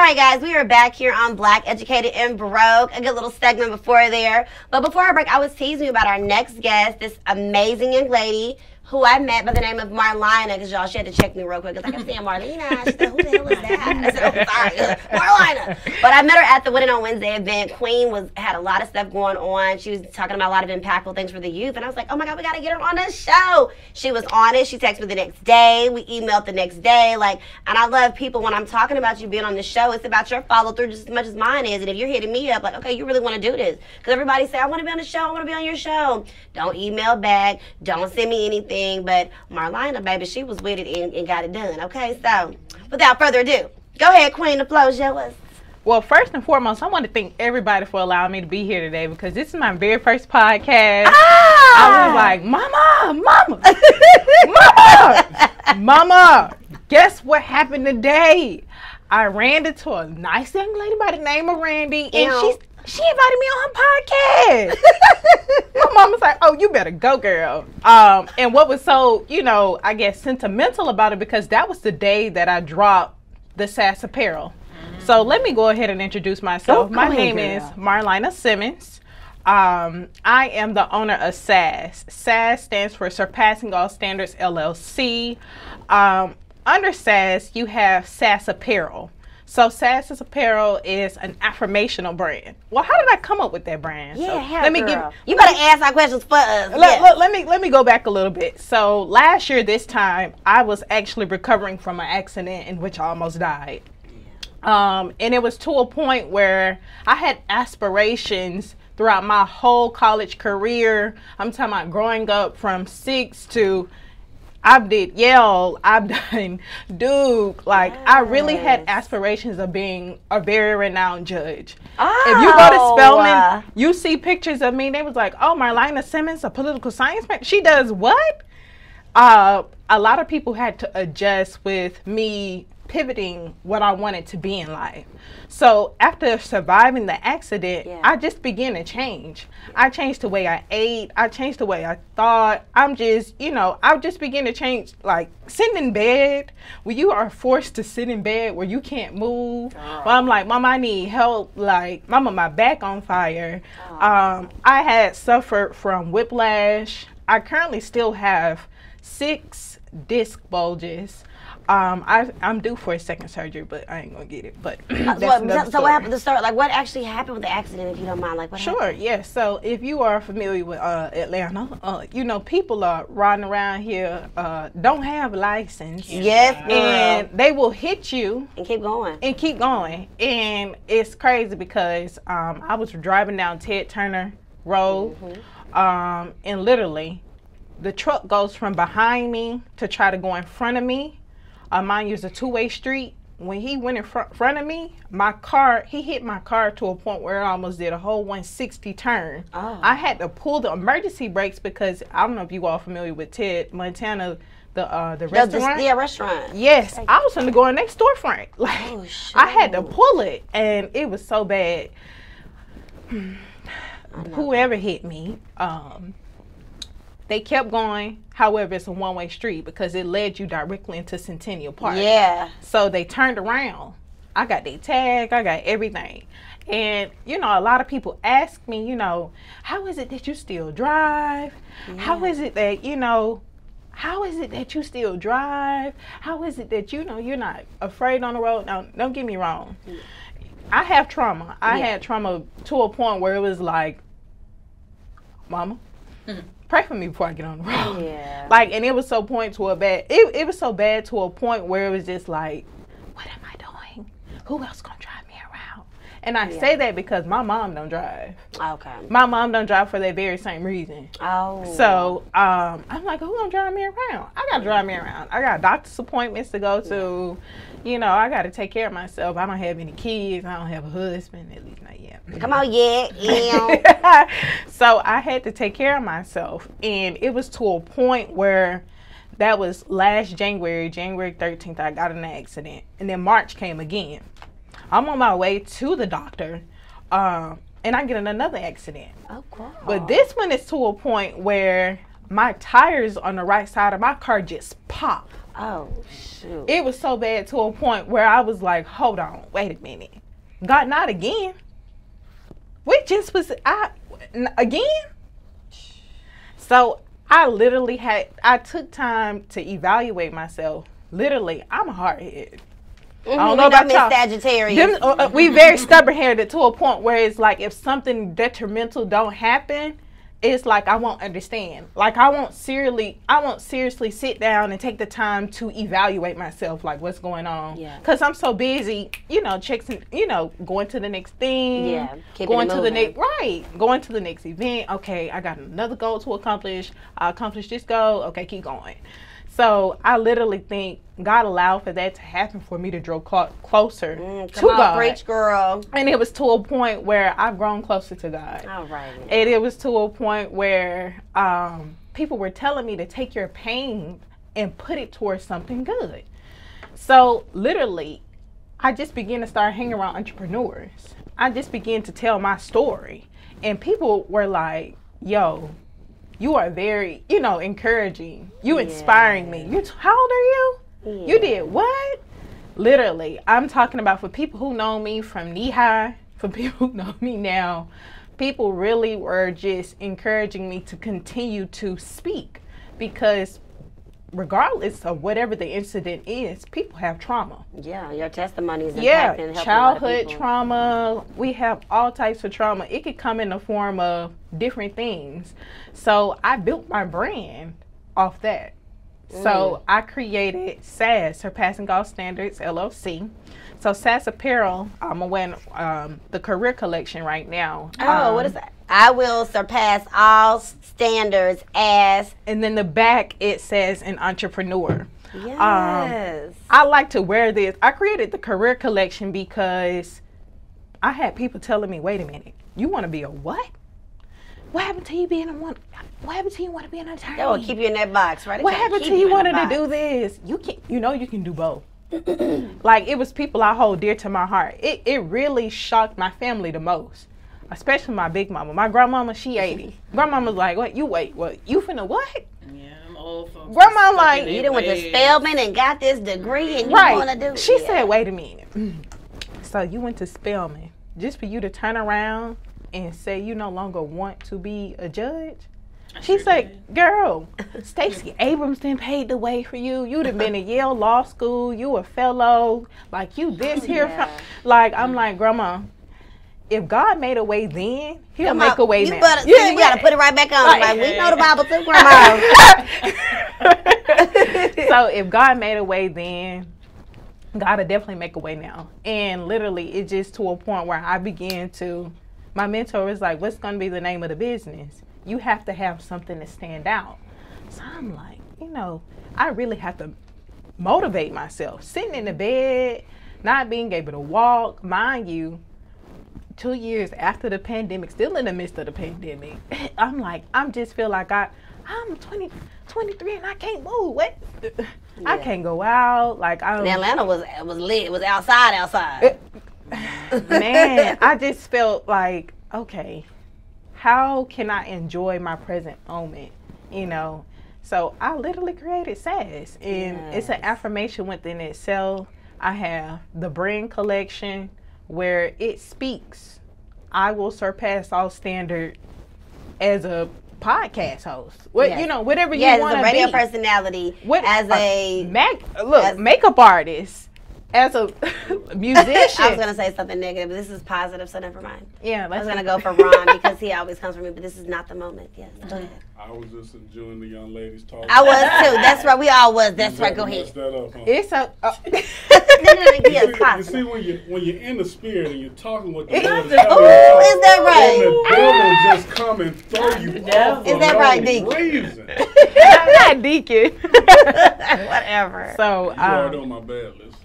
right, guys, we are back here on Black, Educated, and Broke. A good little segment before there. But before our break, I was teasing you about our next guest, this amazing young lady who I met by the name of Marlina, because y'all, she had to check me real quick, because I kept saying Marlina. She said, who the hell is that? I said, oh, sorry, Marlina. But I met her at the Winning on Wednesday event. Queen had a lot of stuff going on. She was talking about a lot of impactful things for the youth, and I was like, oh my God, we got to get her on the show. She was on it. She texted me the next day. We emailed the next day. And I love people, when I'm talking about you being on the show, it's about your follow-through just as much as mine is. And if you're hitting me up, like, okay, you really want to do this. Because everybody say, I want to be on the show. I want to be on your show. Don't email back. Don't send me anything. But Marlina, baby, she was with it and got it done. Okay, so without further ado, go ahead, Queen. The flow, show us. Well, first and foremost, I want to thank everybody for allowing me to be here today, because this is my very first podcast. I was like, Mama, guess what happened today? I ran into a nice young lady by the name of Randy, and she invited me on her podcast. My mom was like, oh, you better go, girl. And what was so, I guess sentimental about it, because that was the day that I dropped the SAS Apparel. So let me go ahead and introduce myself. My name is Marlina Simmons. I am the owner of SAS. SAS stands for Surpassing All Standards, LLC. Under SAS, you have SAS Apparel. So SAS Apparel is an affirmational brand. Well, how did I come up with that brand? Yeah, so you better ask our questions for us. Let me go back a little bit. So last year, this time, I was actually recovering from an accident in which I almost died. And it was to a point where I had aspirations throughout my whole college career. I'm talking about growing up from 6 to I've did Yale, I've done Duke. I really had aspirations of being a very renowned judge. Oh. If you go to Spelman, you see pictures of me. They was like, oh, Marlina Simmons, a political science major. She does what? A lot of people had to adjust with me pivoting what I wanted to be in life. So after surviving the accident, I just began to change. I changed the way I ate. I changed the way I thought. I just began to change, sitting in bed, where you are forced to sit in bed where you can't move. Well, I'm like, Mom, I need help. Mama, my back on fire. I had suffered from whiplash. I currently still have 6 disc bulges. I'm due for a second surgery, but I ain't gonna get it. But so what happened to start? What actually happened with the accident, if you don't mind? What Sure, happened? Yes. So if you are familiar with Atlanta, people are riding around here, don't have license. Yes, and they will hit you and keep going. And it's crazy because I was driving down Ted Turner Road, and literally, the truck goes from behind me to try to go in front of me. Mine is a 2-way street. When he went in front of me, he hit my car to a point where I almost did a whole 160 turn. Oh. I had to pull the emergency brakes because I don't know if you all are familiar with Ted Montana, the restaurant. Restaurant. Yes, I was going to go in next storefront. I had to pull it, and it was so bad. Whoever hit me, they kept going. However, it's a 1-way street because it led you directly into Centennial Park. Yeah. So they turned around. I got their tag. I got everything. And, a lot of people ask me, how is it that you still drive? Yeah. How is it that, how is it that you still drive? How is it that, you're not afraid on the road? Now, don't get me wrong. Yeah. I have trauma. I had trauma to a point where it was like, Mama, pray for me before I get on the road. Yeah. And it was so it was so bad to a point where it was just like, what am I doing? Who else gonna drive me around? And I say that because my mom don't drive. Okay. My mom don't drive for that very same reason. Oh. So I'm like, who gonna drive me around? I gotta drive me around. I got doctor's appointments to go to. I gotta take care of myself. I don't have any kids. I don't have a husband, at least not yet. Come on, yeah. So I had to take care of myself, and it was to a point where that was last January 13th, I got in an accident, and then March came again. I'm on my way to the doctor, and I get in another accident. Oh, cool. But this one is to a point where my tires on the right side of my car just pop. Oh, shoot. It was so bad to a point where I was like, hold on, wait a minute. God, not again. We just was, again? So I literally I took time to evaluate myself. Literally, I'm a hardhead. I don't know about y'all. Sagittarius. We very stubborn-headed to a point where it's like if something detrimental don't happen, it's like I won't understand. Like I won't seriously sit down and take the time to evaluate myself, like what's going on. Yeah. Cause I'm so busy, checking, going to the next thing. Yeah. Going to the next going to the next event. Okay, I got another goal to accomplish. I accomplished this goal. Okay, keep going. So I literally think God allowed for that to happen for me to draw closer to God. Preach, girl. And it was to a point where I've grown closer to God. All right. And it was to a point where people were telling me to take your pain and put it towards something good. So literally, I just began to start hanging around entrepreneurs. I just began to tell my story. And people were like, yo, you are very, encouraging. You inspiring me. How old are you? Yeah. You did what? Literally, I'm talking about for people who know me from knee high, for people who know me now, people really were just encouraging me to continue to speak because regardless of whatever the incident is, people have trauma. Yeah, your testimony is impacting helping childhood trauma. We have all types of trauma. It could come in the form of different things. So I built my brand off that. So I created SAS, Surpassing All Standards, LLC. So SAS Apparel, I'm wearing the career collection right now. Oh, what is that? I will surpass all standards as. And then the back, it says an entrepreneur. Yes. I like to wear this. I created the career collection because I had people telling me, wait a minute, you want to be a what? What happened to you being what happened to you want to be an attorney? They will keep you in that box, right? What happened to you wanted to do this? You can do both. Like it was people I hold dear to my heart. It really shocked my family the most, especially my big mama. My grandmama, she 80. Grandmama's like, what? You finna what? Yeah, I'm old folks. Grandma like, you done went to Spelman and got this degree and you want to do it. She said, wait a minute. So you went to Spelman just for you to turn around and say you no longer want to be a judge? She's like, girl, Stacey Abrams done paved the way for you. You'd have been at Yale Law School. You a fellow. Like, you this here. Like, I'm like, Grandma, if God made a way then, he'll make a way now. You got to put it right back on. Like, we know the Bible too, Grandma. So if God made a way then, God will definitely make a way now. And literally, it's just to a point where I began to, my mentor was like, what's going to be the name of the business? You have to have something to stand out. So I'm like, I really have to motivate myself. Sitting in the bed, not being able to walk, mind you, 2 years after the pandemic, still in the midst of the pandemic, I'm like, just feel like I'm 23 and I can't move. What? Yeah. I can't go out. Like Atlanta was lit. It was outside. Man, I just felt like, okay, how can I enjoy my present moment? So I literally created SAS, and it's an affirmation within itself. I have the brand collection where it speaks, I will surpass all standard as a podcast host. Whatever you want to be. As a radio personality, as a makeup artist, as a musician. I was going to say something negative, but this is positive, so never mind. Yeah, I was going to go for Ron because he always comes for me, but this is not the moment. Yes, go ahead. I was just enjoying the young ladies talking. I was too. That's right. We all was. That's right. Go ahead. It's a. You see, when you're in the spirit and you're talking with the Lord, is that right? And the devil just come and throw you off. Is that right, Deacon? Reason. I'm not Deacon. Whatever. So you already on my bad list.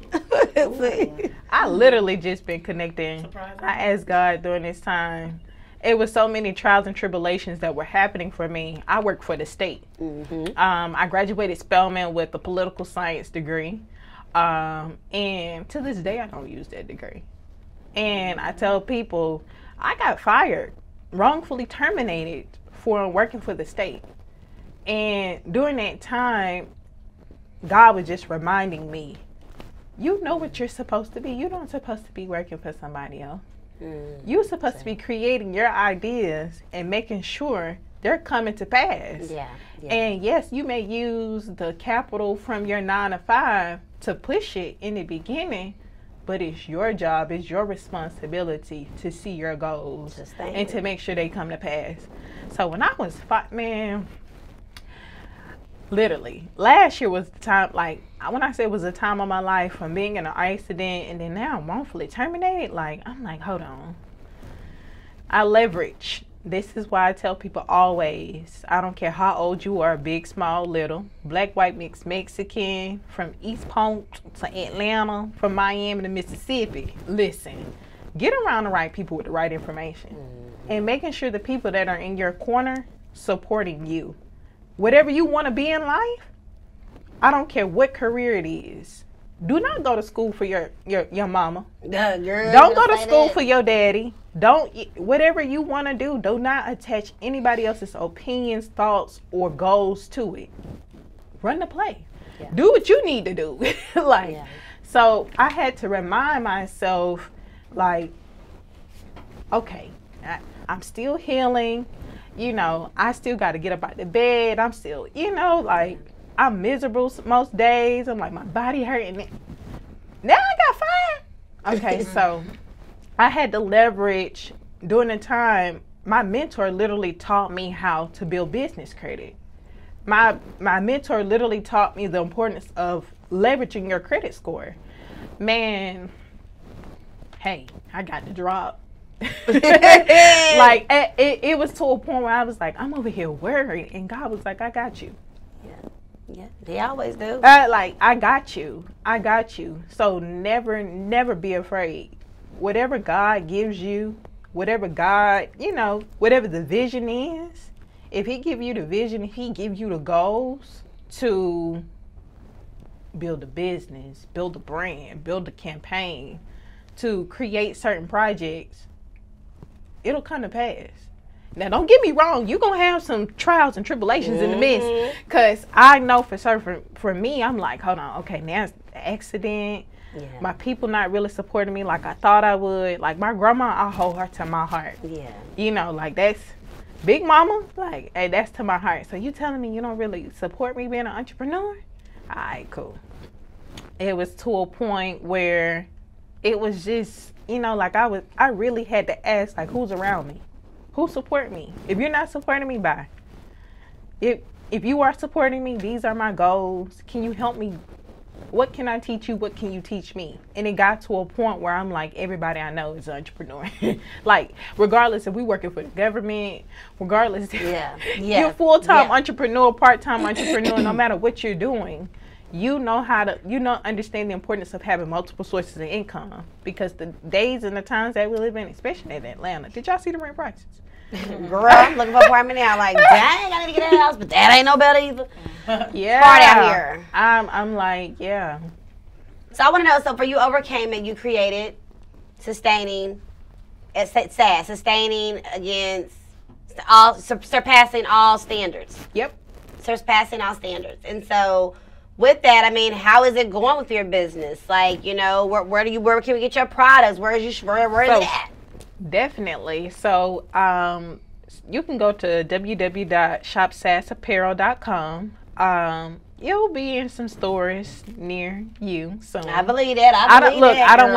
I literally just been connecting. I asked God during this time. It was so many trials and tribulations that were happening for me. I work for the state. Mm-hmm. I graduated Spelman with a political science degree. And to this day, I don't use that degree. And I tell people, I got fired, wrongfully terminated for working for the state. And during that time, God was just reminding me, you know what you're supposed to be. You're not supposed to be working for somebody else. You're supposed to be creating your ideas and making sure they're coming to pass. Yeah. And yes, you may use the capital from your 9 to 5 to push it in the beginning, but it's your job, it's your responsibility to see your goals and to make sure they come to pass. So when I was literally, last year was the time, like, when I say it was a time of my life from being in an accident and then now I'm wrongfully terminated, like, I'm like, hold on. I leverage. This is why I tell people always, I don't care how old you are, big, small, little, black, white, mixed, Mexican, from East Point to Atlanta, from Miami to Mississippi. Listen, get around the right people with the right information and making sure the people that are in your corner supporting you. Whatever you want to be in life, I don't care what career it is. Do not go to school for your mama. Don't go to school for your daddy. Whatever you want to do, do not attach anybody else's opinions, thoughts, or goals to it. Run the play. Yeah. Do what you need to do. So I had to remind myself, like, okay, I'm still healing. You know, I still got to get up out the bed. I'm still, like, I'm miserable most days. I'm like, my body hurting. Now I got 5. Okay, so I had to leverage during the time. My mentor literally taught me how to build business credit. My mentor literally taught me the importance of leveraging your credit score. Man, hey, I got the drop. Like, it was to a point where I was like, I'm over here worried, and God was like, I got you. Yeah, they always do. Like, I got you. So never be afraid. Whatever God gives you, whatever God, whatever the vision is, if he give you the vision, if he give you the goals to build a business, build a brand, build a campaign, to create certain projects, it'll come to pass. Now, don't get me wrong. You're going to have some trials and tribulations in the midst. Because I know for certain, for me, I'm like, hold on. Okay, now it's an accident. Yeah. My people not really supporting me like I thought I would. Like, my grandma, I hold her to my heart. Yeah. Like, that's Big Mama. Like, hey, that's to my heart. So you telling me you don't really support me being an entrepreneur? All right, cool. It was to a point where it was just, like I really had to ask, like, who's around me? Who support me? If you're not supporting me, bye. If you are supporting me, these are my goals. Can you help me? What can I teach you? What can you teach me? And it got to a point where I'm like, everybody I know is an entrepreneur. Like, regardless if we working for the government, regardless if you're full-time entrepreneur, part-time entrepreneur, no matter what you're doing, understand the importance of having multiple sources of income, because the days and the times that we live in, especially in Atlanta, did y'all see the rent prices? Girl, I'm looking for an apartment now. Like, dang, I need to get a house, but that ain't no better either. Yeah, hard out here. I'm like, yeah. So I want to know. So for you, overcame it. You created Surpassing against surpassing all standards. Yep. Surpassing all standards, and so. With that, I mean, how is it going with your business? Like, where can we get your products? Where is it at? Definitely. So, you can go to www.shopsasapparel.com. You'll be in some stores near you. So I believe that. I don't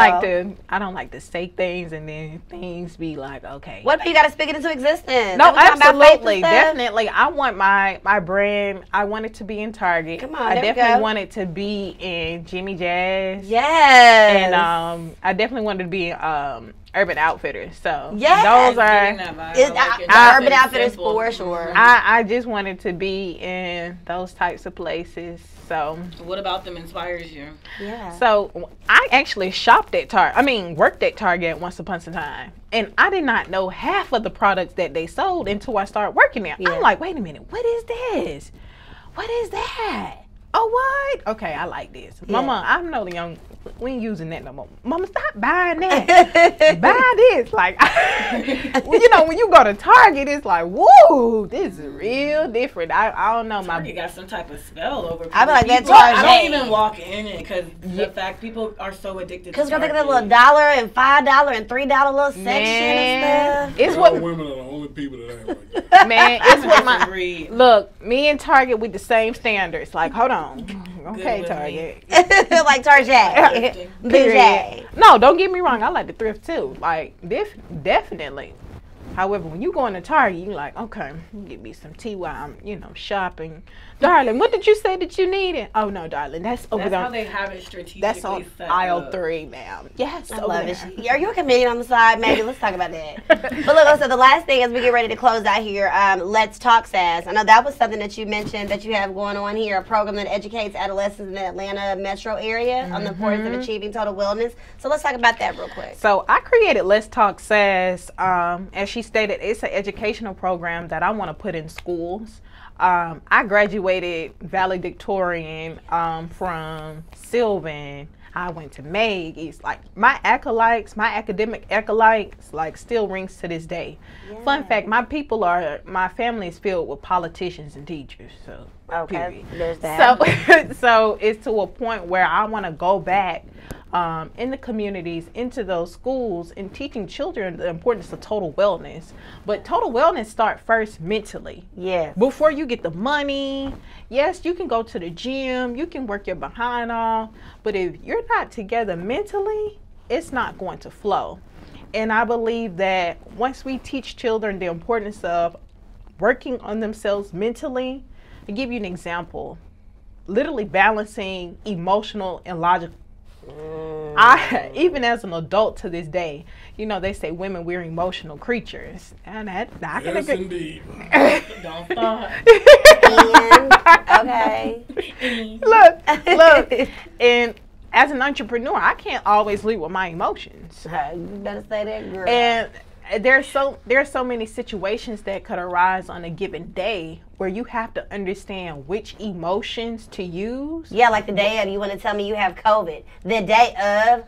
like to say things and then things be like, okay. What if you got to speak it into existence? No, absolutely, definitely. I want my brand. I want it to be in Target. Come on, I definitely want it to be in Jimmy Jazz. Yes. And I definitely want it to be in Urban Outfitters. So yes. Those are Urban Outfitters for sure. I just wanted to be in those types of places. So what about them inspires you? Yeah. So I actually worked at Target once upon a time, and I did not know half of the products that they sold until I started working there. I'm like, wait a minute, what is this? What is that? Oh, what? Okay, I like this. Mama, I know the young we ain't using that no more. Mama, stop buying that. Buy this. Like, you know, when you go to Target, it's like, whoa, this is real different. I don't know. Target got some type of spell over people. I be like, that People- I Target. don't even walk in it because the fact people are so addicted to Because Target. think of that little $1 and $5 and $3 little section and stuff. It's All what, women are the only people that ain't like that. man, it's what my, Disagree. look, me and Target with the same standards. Like, hold on. Okay, with Target. Like Target. Bougie. No, don't get me wrong. I like to thrift too. Like, definitely. However, when you go into Target, you're like, okay, get me some tea while I'm, you know, shopping. Darling, what did you say that you needed? Oh, no, darling, that's over That's there. how they have it strategically That's on set aisle up. 3, ma'am. Yes, I over love there. it. Are you a comedian on the side? Maybe. Let's talk about that. But look, so the last thing as we get ready to close out here, let's talk SAS. I know that was something that you mentioned that you have going on here, a program that educates adolescents in the Atlanta metro area on the importance of achieving total wellness. So let's talk about that real quick. So I created Let's Talk SAS. As she stated, it's an educational program that I want to put in schools. I graduated valedictorian from Sylvan. I went to Meg. It's like my acolytes, my academic acolytes, like still rings to this day. Yeah. Fun fact, my family is filled with politicians and teachers. So Okay, period. there's that. So it's to a point where I want to go back in the communities, into those schools, and teaching children the importance of total wellness. But total wellness start first mentally. Yes. Before you get the money, yes, you can go to the gym, you can work your behind off, but if you're not together mentally, it's not going to flow. And I believe that once we teach children the importance of working on themselves mentally, to give you an example, literally balancing emotional and logical. Even as an adult to this day, you know, they say women, we're emotional creatures. And I can Yes, agree. indeed. Don't start. Okay. Look, and as an entrepreneur, I can't always lead with my emotions. You better say that, girl. And there's so many situations that could arise on a given day where you have to understand which emotions to use. Yeah, like the day of, you want to tell me you have COVID. The day of,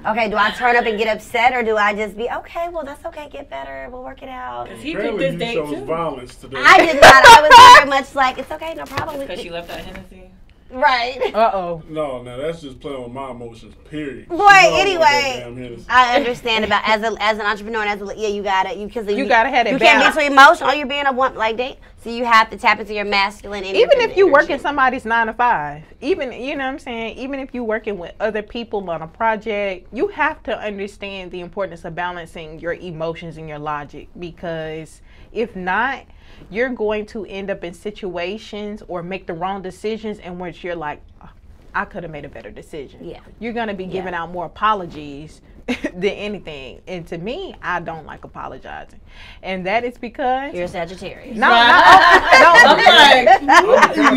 okay, do I turn up and get upset, or do I just be, okay, well, that's okay, get better, we'll work it out. He picked Apparently this you date chose too. violence today. I did not. I was very much like, it's okay, no problem. Because she left out Hennessy. Right. Uh-oh. No, that's just playing with my emotions, period. Boy, You know I want anyway, that damn Hennessy. I understand about as an entrepreneur and you gotta because You gotta have it You can't balanced. be too emotional. You're being a one like date, so you have to tap into your masculine energy. Even if you work in somebody's 9 to 5, even, you know what I'm saying, even if you're working with other people on a project, you have to understand the importance of balancing your emotions and your logic, because if not, you're going to end up in situations or make the wrong decisions in which you're like, oh, I could have made a better decision. Yeah. You're going to be giving out more apologies than anything. And to me, I don't like apologizing. And that is because... You're a Sagittarius. No,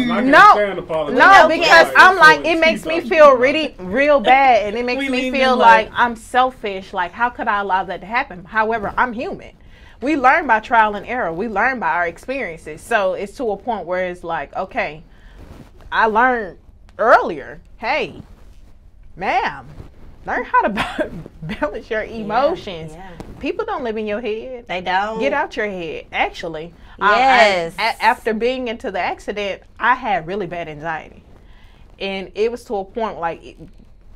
No, because I'm like, it makes me feel real bad, and it makes We me leave feel them like like- I'm selfish. Like, how could I allow that to happen? However, I'm human. We learn by trial and error. We learn by our experiences. So it's to a point where it's like, okay, I learned earlier, hey, ma'am, learn how to balance your emotions. Yeah. People don't live in your head. They don't. Get out your head. Actually, Yes. after being into the accident, I had really bad anxiety, and it was to a point like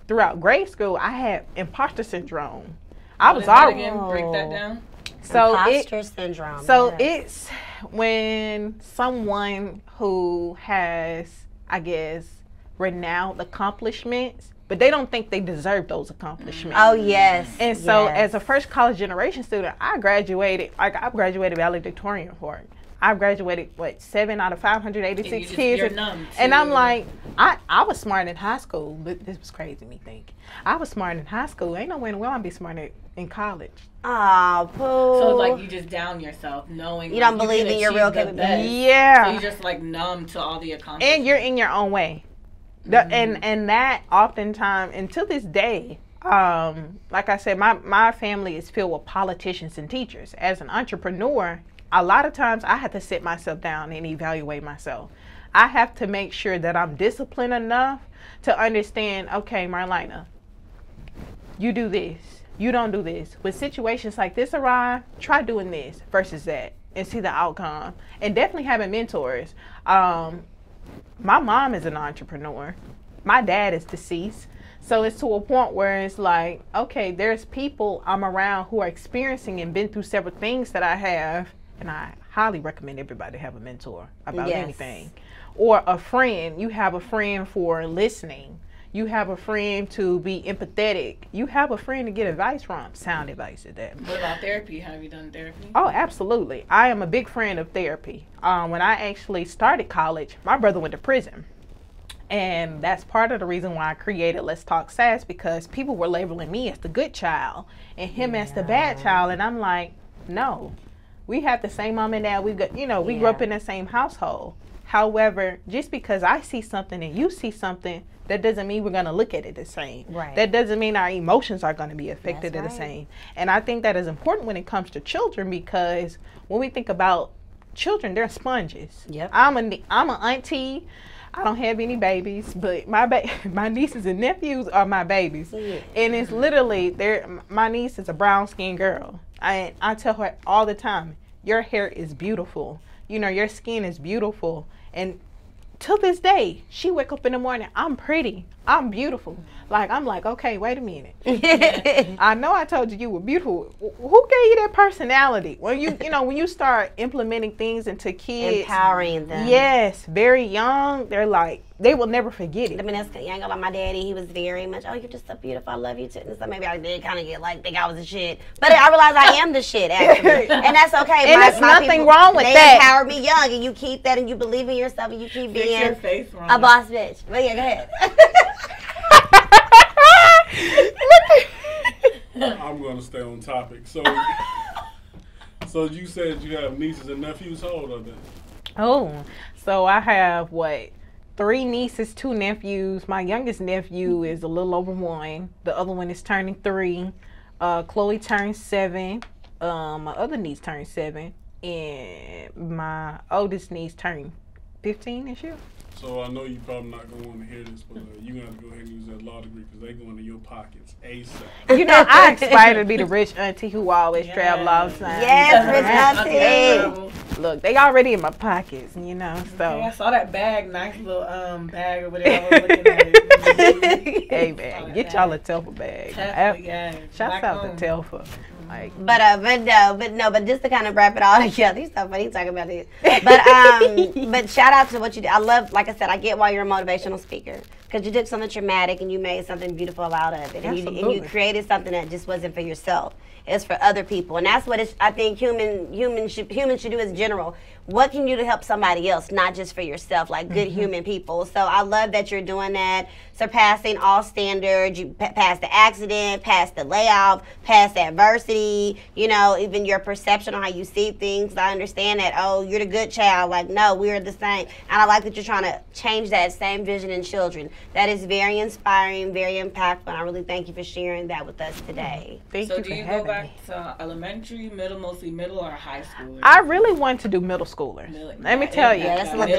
throughout grade school, I had imposter syndrome. I was already Again, break that down. so Imposter syndrome. so yes. it's when someone who has, I guess, renowned accomplishments, but they don't think they deserve those accomplishments. Oh yes. And so, yes. as a first college generation student, I graduated valedictorian for it. I graduated 7 out of 586 kids, you're numb and I'm to- like, I was smart in high school, but this was crazy me thinking. I was smart in high school. Ain't no way in the world I'd be smart in college. Oh, poo. So it's like you just down yourself, knowing You don't like, believe can in your achieve real the capabilities. best. Yeah. So you're just like numb to all the accomplishments. And you're in your own way. And that oftentimes, and to this day, like I said, my family is filled with politicians and teachers. As an entrepreneur, a lot of times I have to sit myself down and evaluate myself. I have to make sure that I'm disciplined enough to understand, okay, Marlina, you do this. You don't do this. When situations like this arrive, try doing this versus that and see the outcome. And definitely having mentors. My mom is an entrepreneur. My dad is deceased. So it's to a point where it's like, okay, there's people I'm around who are experiencing and been through several things that I have. And I highly recommend everybody have a mentor about anything. Or a friend. You have a friend for listening. You have a friend to be empathetic. You have a friend to get advice from. Sound advice at that. What about therapy? Have you done therapy? Oh, absolutely. I am a big friend of therapy. When I actually started college, my brother went to prison. And that's part of the reason why I created Let's Talk SAS, because people were labeling me as the good child and him as the bad child. And I'm like, no, we have the same mom and dad. We got, we grew up in the same household. However, just because I see something and you see something, that doesn't mean we're going to look at it the same. Right. That doesn't mean our emotions are going to be affected the same. And I think that is important when it comes to children, because when we think about children, they're sponges. Yep. I'm an auntie. I don't have any babies, but my nieces and nephews are my babies. Yeah. And it's literally, my niece is a brown-skinned girl. I tell her all the time, your hair is beautiful. Your skin is beautiful. And to this day, she wake up in the morning, I'm pretty, I'm beautiful. I'm like, okay, wait a minute. I know I told you you were beautiful. Who gave you that personality? When when you start implementing things into kids, empowering them. Yes, very young, they're like, they will never forget it. I mean, that's, I ain't gonna lie, my daddy, he was very much, oh, you're just so beautiful, I love you too. And so maybe I did kind of think I was the shit. But I realized I am the shit, actually. And that's okay. And there's nothing wrong with that. They empowered me young, and you keep that, and you believe in yourself, and you keep being your face wrong. a boss bitch. But yeah, go ahead. I'm going to stay on topic. So you said you have nieces and nephews. How old are they? Oh, so I have 3 nieces, 2 nephews. My youngest nephew is a little over 1. The other one is turning 3. Chloe turned 7. My other niece turned 7. And my oldest niece turned 15 this year. So I know you probably not going to want to hear this, but you're going to have to go ahead and use that law degree because they go into your pockets ASAP. I aspire to be the rich auntie who always travel all the time. Yes, rich auntie. Look, they already in my pockets, so. Yeah, I saw that bag, nice little bag or whatever. I was looking at it. Hey man, get y'all a Telfa bag. Shouts out to Telfa. But just to kind of wrap it all together, he's so funny talking about this. But shout out to what you did. I love, like I said, I get why you're a motivational speaker, because you took something traumatic and you made something beautiful out of it, and you created something that just wasn't for yourself. It's for other people, and that's what I think humans should do in general. What can you do to help somebody else, not just for yourself, like good human people? So I love that you're doing that, surpassing all standards. You passed the accident, passed the layoff, passed adversity, even your perception on how you see things. I understand that, oh, you're the good child. Like, no, we're the same. And I like that you're trying to change that same vision in children. That is very inspiring, very impactful, and I really thank you for sharing that with us today. Thank so you do for you having go back me. to elementary, mostly middle, or high school? I really want to do middle schoolers. Let me tell you,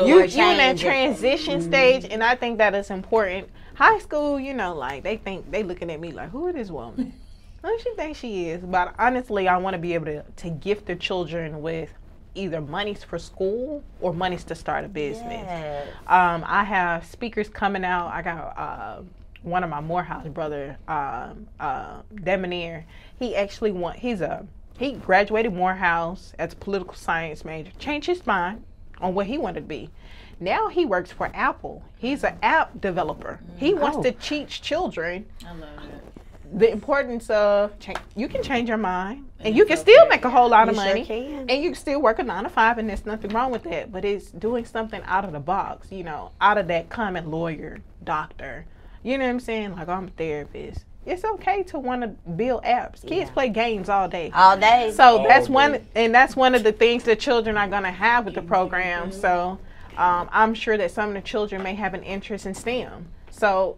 you in that transition stage, and I think that is important. High school, they looking at me like, who is this woman? Who she think she is? But honestly, I want to be able to gift the children with either monies for school or monies to start a business. Yes. I have speakers coming out. I got one of my Morehouse brother, Demonier. He graduated Morehouse as a political science major, changed his mind on what he wanted to be. Now he works for Apple. He's an app developer. He wants to teach children the importance of you can change your mind, and you can still make a whole lot of money, and you can still work a 9 to 5, and there's nothing wrong with that. But it's doing something out of the box, out of that common lawyer, doctor. You know what I'm saying? Like, I'm a therapist. It's okay to want to build apps. Kids play games all day. All day. So that's one of the things that children are going to have with the program. So I'm sure that some of the children may have an interest in STEM. So,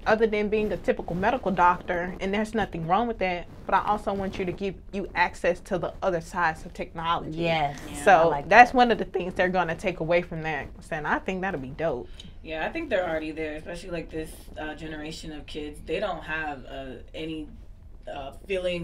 other than being a typical medical doctor, and there's nothing wrong with that, but I also want you to give you access to the other sides of technology. Yes. So I like that's that. one of the things they're going to take away from that. And I think that'll be dope. Yeah, I think they're already there, especially like this generation of kids. They don't have any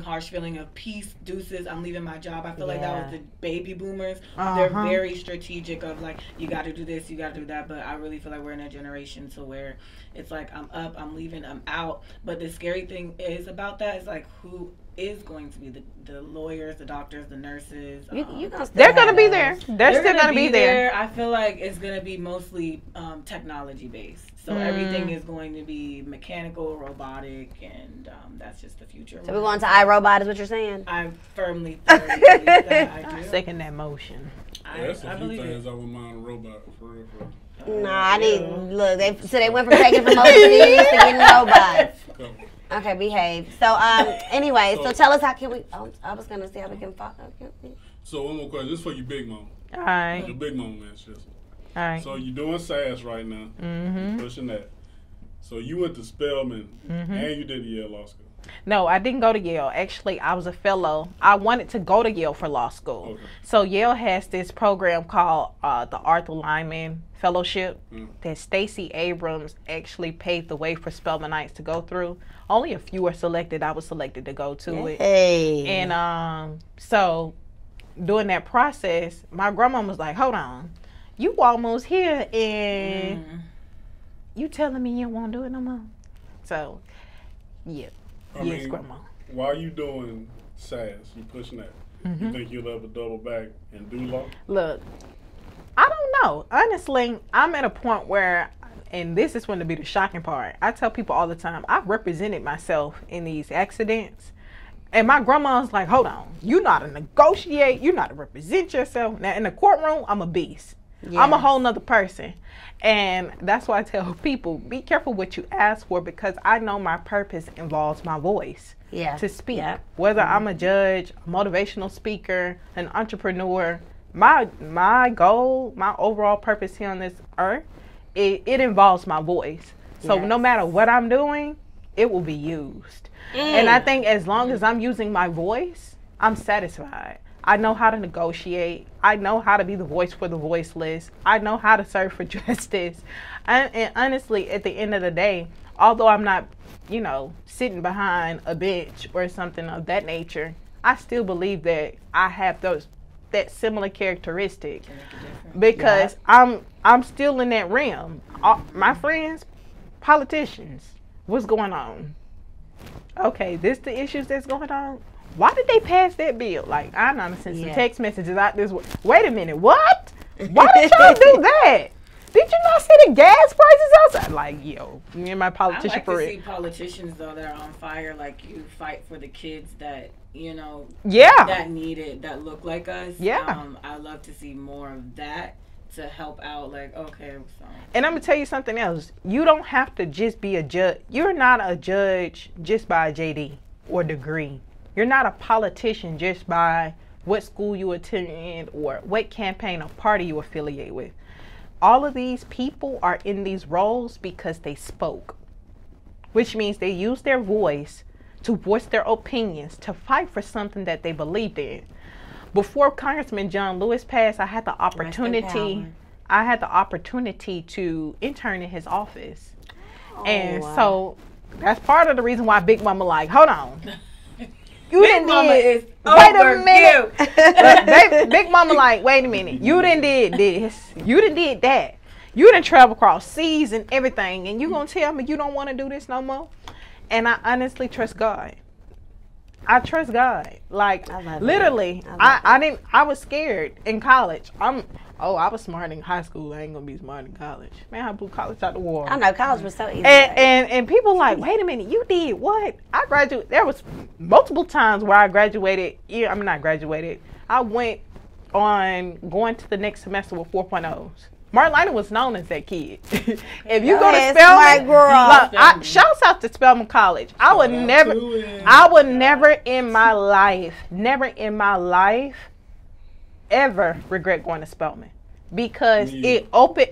harsh feeling of peace, deuces, I'm leaving my job. I feel like that was the baby boomers. They're very strategic of like, you got to do this, you got to do that. But I really feel like we're in a generation to where it's like, I'm up, I'm leaving, I'm out. But the scary thing is about that is like, who is going to be the lawyers, the doctors, the nurses? They're going to be there. They're still going to be there. I feel like it's going to be mostly technology based. So everything is going to be mechanical, robotic, and that's just the future. So we're going to iRobot is what you're saying? I firmly believe that I do. Second that motion. Yeah, that's a few things I wouldn't mind a robot for real. Nah, they went from taking from overseas to getting robots. Okay, behave. So, anyway, so tell us how can we, I was going to see how we can follow. So one more question, this is for you big mama. All right. Your big mama, man, Shissa. All right. So you're doing SAS right now, pushing that. So you went to Spelman and you did Yale Law School. No, I didn't go to Yale. Actually, I was a fellow. I wanted to go to Yale for law school. Okay. So Yale has this program called the Arthur Lyman Fellowship that Stacey Abrams actually paved the way for Spelmanites to go through. Only a few were selected. I was selected to go to it. And so during that process, my grandma was like, hold on, you almost here and you telling me you won't do it no more? So, yeah. I mean, Grandma. While you doing SAS, you pushing that, you think you'll ever double back and do law? Look, I don't know. Honestly, I'm at a point where, and this is going to be the shocking part, I tell people all the time, I've represented myself in these accidents. And my grandma's like, hold on, you know how to negotiate, you know how to represent yourself. Now, in the courtroom, I'm a beast. Yes. I'm a whole nother person. And that's why I tell people, be careful what you ask for, because I know my purpose involves my voice to speak. Yeah. Whether I'm a judge, a motivational speaker, an entrepreneur, my goal, my overall purpose here on this earth, it involves my voice. So no matter what I'm doing, it will be used. And I think as long as I'm using my voice, I'm satisfied. I know how to negotiate. I know how to be the voice for the voiceless. I know how to serve for justice. And honestly, at the end of the day, although I'm not, sitting behind a bench or something of that nature, I still believe that I have that similar characteristic, because I'm still in that realm. My friends, politicians, what's going on? Okay, this the issues that's going on. Why did they pass that bill? Like, I know send some text messages out this way. Wait a minute, what? Why did y'all do that? Did you not see the gas prices outside? Like, yo, me and my politician I like for to it. see politicians, though, that are on fire. Like, you fight for the kids that, that need it, that look like us. Yeah. I love to see more of that to help out. Like, okay. So. And I'm going to tell you something else. You don't have to just be a judge. You're not a judge just by a JD or degree. You're not a politician just by what school you attend or what campaign or party you affiliate with. All of these people are in these roles because they spoke, which means they used their voice to voice their opinions, to fight for something that they believed in. Before Congressman John Lewis passed, I had the opportunity to intern in his office. And so that's part of the reason why Big Mama like, hold on. You Big Mama is wait a minute. Big Mama like, wait a minute. You done did this. You done did that. You done travel across seas and everything, and you gonna tell me you don't want to do this no more? And I honestly trust God. I trust God. Like, literally, I was scared in college. I was smart in high school. I ain't gonna be smart in college. Man, I blew college out the water. I know, college was so easy. And people like, wait a minute, you did what? I graduated. There was multiple times where I graduated. I went on going to the next semester with 4.0s. Marlina was known as that kid. If you go to Spelman, shouts out to Spelman College. I would never in my life, ever regret going to Spelman, because it opened.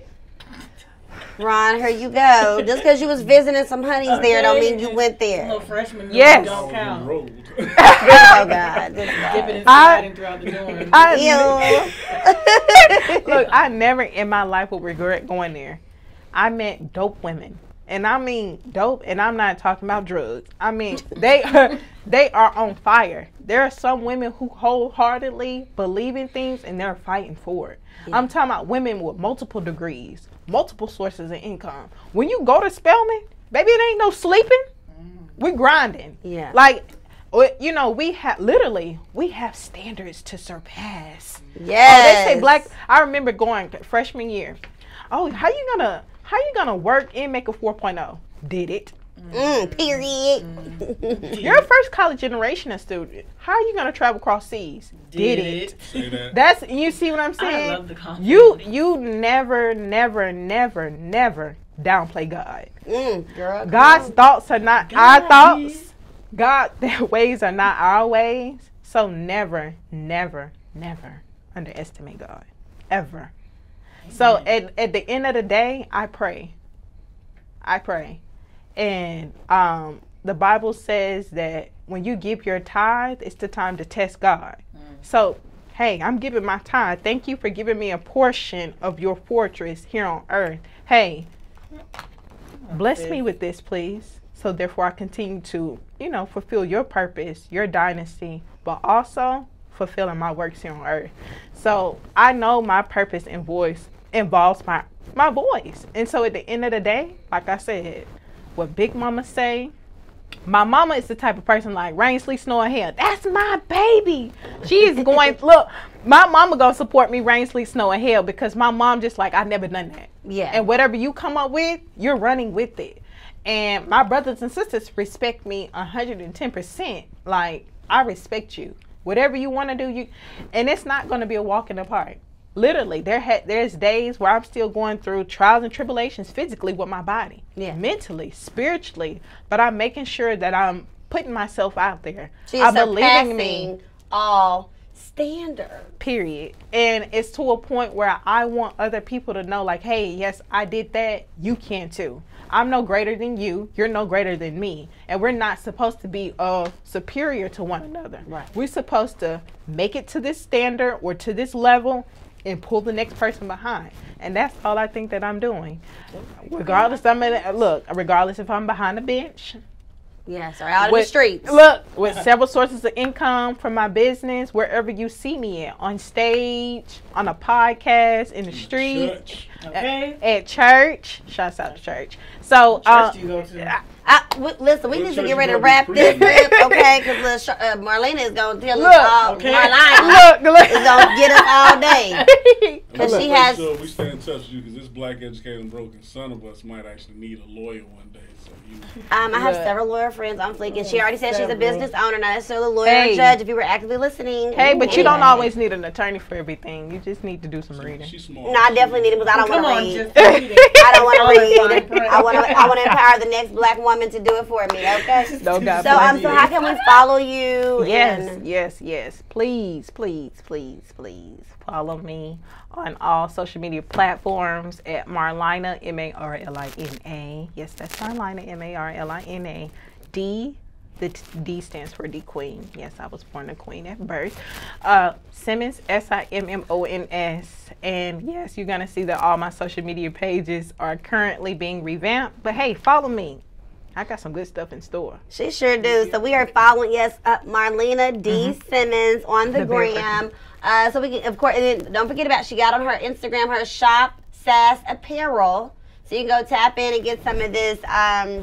Ron, here you go. Just because you was visiting some honeys there don't mean you went there. Little freshman Yes. don't count. Oh, God. This guy. Dipping and sliding throughout the dorm. Look, I never in my life would regret going there. I met dope women. And I mean dope, and I'm not talking about drugs. I mean, they are on fire. There are some women who wholeheartedly believe in things, and they're fighting for it. Yeah. I'm talking about women with multiple degrees, multiple sources of income. When you go to Spelman, baby, it ain't no sleeping. We're grinding. Yeah. Like, you know, we have standards to surpass. Yes. Oh, they say black. I remember going freshman year. Oh, how you gonna work and make a 4.0? Did it. Period. You're a first college generation student. How are you gonna travel across seas? Did it. Say that. That's, you see what I'm saying? I love the confidence. You never downplay God. Girl, God's thoughts are not our thoughts. Their ways are not our ways. So never underestimate God. Ever. So at the end of the day, I pray. And the Bible says that when you give your tithe, it's the time to test God. So, hey, I'm giving my tithe. Thank you for giving me a portion of your fortress here on earth. Hey, bless me with this, please. So therefore I continue to, you know, fulfill your purpose, your dynasty, but also fulfilling my works here on earth. So I know my purpose and voice involves my voice. And so at the end of the day, like I said, what Big Mama say, my mama is the type of person like rain, sleet, snow, and hail. That's my baby. She's going, look, my mama gonna support me rain, sleet, snow, and hail, because my mom just like, I never done that. Yeah. And whatever you come up with, you're running with it. And my brothers and sisters respect me 110%. Like, I respect you. Whatever you want to do, and it's not going to be a walk in the park. Literally, there's days where I'm still going through trials and tribulations physically with my body, mentally, spiritually, but I'm making sure that I'm putting myself out there. She's surpassing all standards. Period. And it's to a point where I want other people to know, like, hey, yes, I did that. You can too. I'm no greater than you. You're no greater than me. And we're not supposed to be superior to one another. Right. We're supposed to make it to this standard or to this level and pull the next person behind. And that's all I think that I'm doing. Regardless, regardless if I'm behind the bench. Yes, or out in the streets. Look, with several sources of income from my business, wherever you see me at, on stage, on a podcast, in the street, at church. Shouts out to church. So, church do you go to? Listen, we need to get ready to wrap this up, okay? Because Marlina is going to tell us all. Marlina is going to get us all day. Because she has. So we stay in touch with you, because this black educated and broken son of us might actually need a lawyer one day. So I have several lawyer friends on Fleek, and she already said she's a business owner, not necessarily a lawyer or judge. If you were actively listening. Hey, but you don't always need an attorney for everything. You just need to do some reading. She's smart. No, I definitely need it, because I don't want to read. I don't want to read. I want to empower the next black woman to do it for me. Okay. No, God so how can we follow you? Yes. Please follow me on all social media platforms at Marlina, Marlina. Yes, that's Marlina, Marlina. The D stands for D Queen. Yes, I was born a queen at birth. Simmons, Simmons. And yes, you're going to see that all my social media pages are currently being revamped. But hey, follow me. I got some good stuff in store. She sure do. So we are following, Marlina D. Simmons on the gram. So we can, of course, and then don't forget about, she got on her Instagram, her shop, SAS Apparel. So you can go tap in and get some of this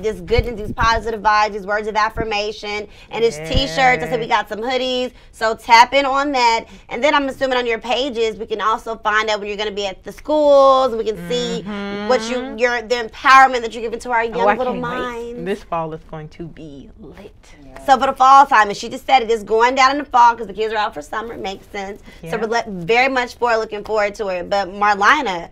this goodness, these positive vibes, these words of affirmation, and his t-shirts. I said we got some hoodies. So tap in on that. And then I'm assuming on your pages, we can also find out when you're going to be at the schools. We can see what the empowerment that you're giving to our young little minds. This fall is going to be lit. Yeah. So for the fall time, and she just said it is going down in the fall because the kids are out for summer. It makes sense. Yeah. So we're very much looking forward to it. But Marlina,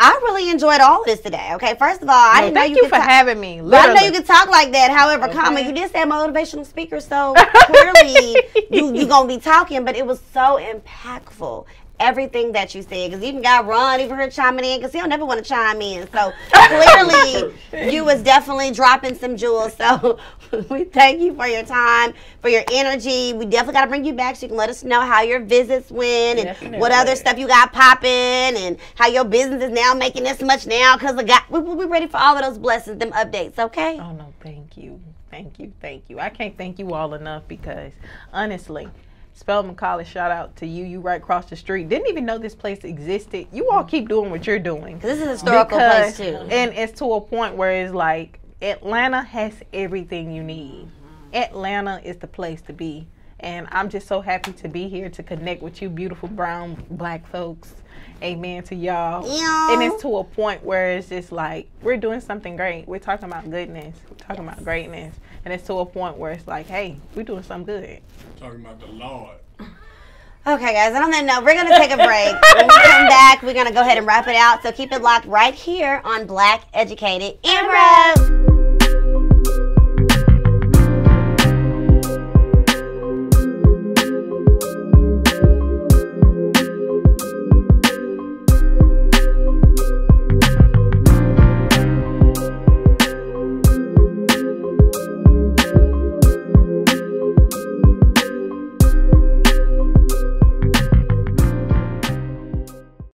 I really enjoyed all of this today. Okay, first of all, I didn't know you for having me. Literally. I didn't know you could talk like that. However, you did say I'm a motivational speaker, so clearly you're gonna be talking. But it was so impactful, everything that you said. Because even got Ron over here chiming in because he don't never want to chime in. So clearly you was definitely dropping some jewels. So we thank you for your time, for your energy. We definitely got to bring you back so you can let us know how your visits went and what other stuff you got popping and how your business is now making this much now because we'll be ready for all of those blessings, them updates, okay? Oh, no, thank you. Thank you. Thank you. I can't thank you all enough because, honestly, Spelman College, shout out to you. You right across the street. Didn't even know this place existed. You all keep doing what you're doing. This is a historical place, too. And it's to a point where it's like, Atlanta has everything you need. Atlanta is the place to be. And I'm just so happy to be here to connect with you beautiful brown black folks. Amen to y'all. Yeah. And it's to a point where it's just like, we're doing something great. We're talking about goodness. We're talking about greatness. And it's to a point where it's like, hey, we're doing something good. Talking about the Lord. Okay, guys, on that note, we're going to take a break. When we come back, we're going to go ahead and wrap it out. So keep it locked right here on Black Educated and Broke.